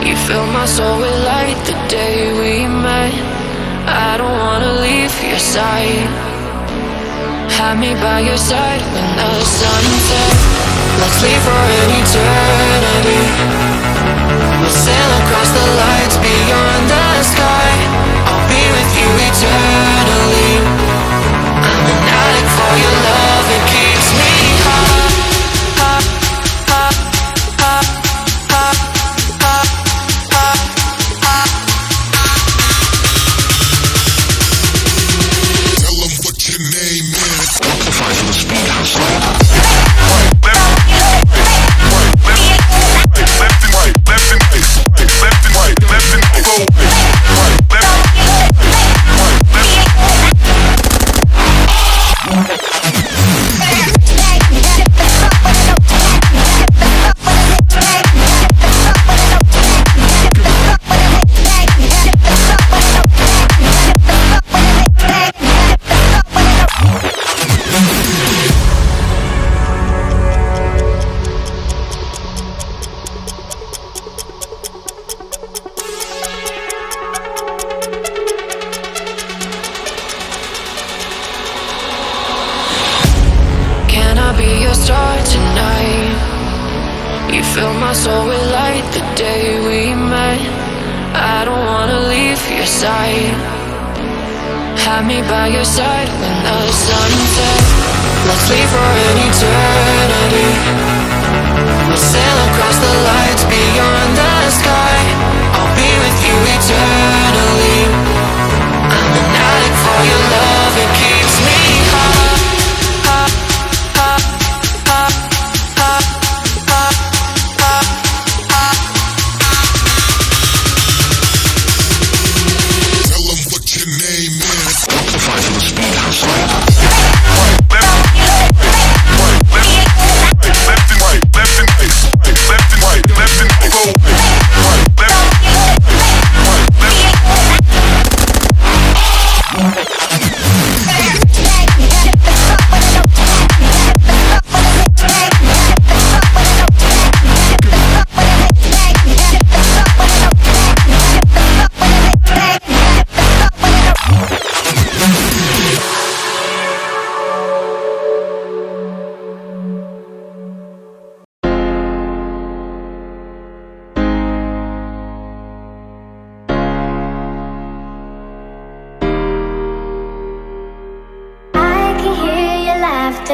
You fill my soul with light the day we met. I don't wanna leave your side. Have me by your side when the sun sets. Let's leave for an eternity. We'll sail across the lights beyond the sky. I'll be with you eternally. I'm an addict for your love, it keeps me high. Tell them what your name is. Amplify for the speed hustle. Have me by your side when the sun sets. Let's leave for an eternity. We'll sail across the lights beyond the sky. I'll be with you eternally. I'm an addict for your love, it keeps me high.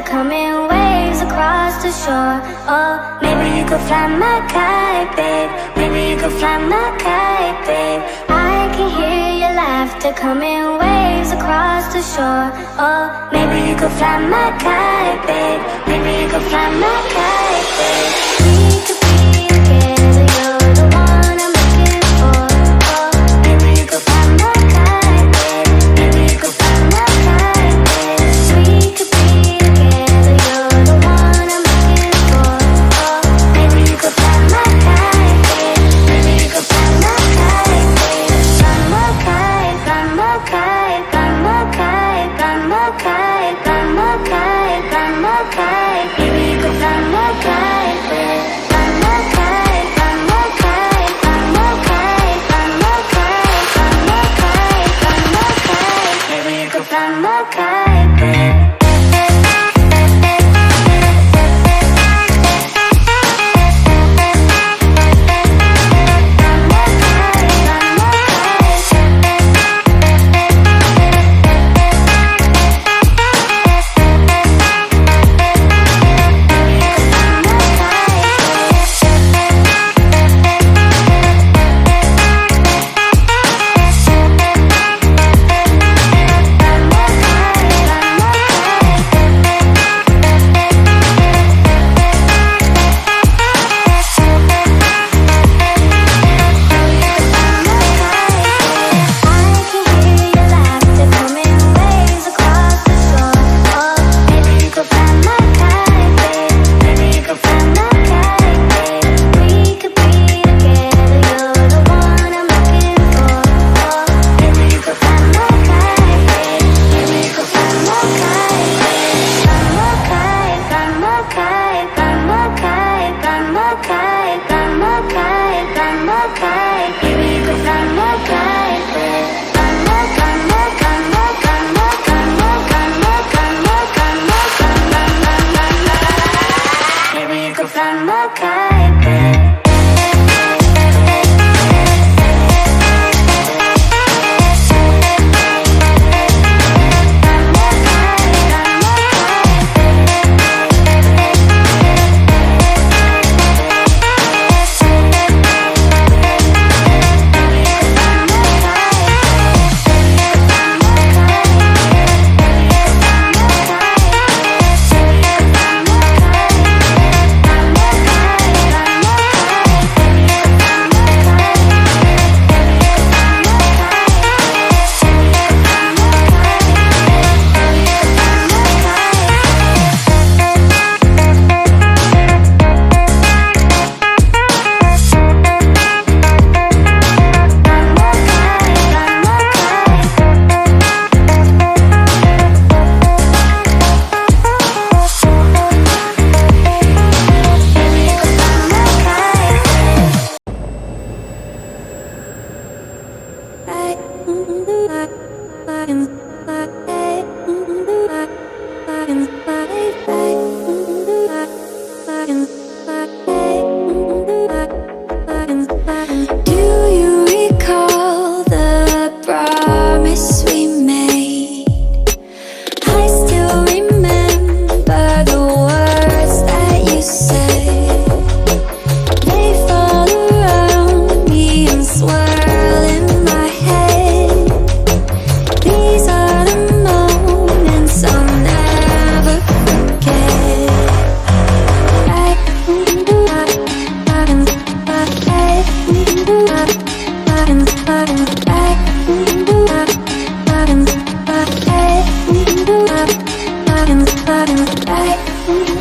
Coming waves across the shore. Oh, maybe you could fly my kite, babe. Maybe you could fly my kite, babe. I can hear your laughter coming waves across the shore. Oh, maybe you could fly my kite, babe. Maybe you could fly my kite, babe. We could be together, you're the one I'm looking for. Oh, maybe you could fly my kite, babe. Maybe you could fly my kite, babe. We could be baby, you could fly my kite, baby. Mm-hmm.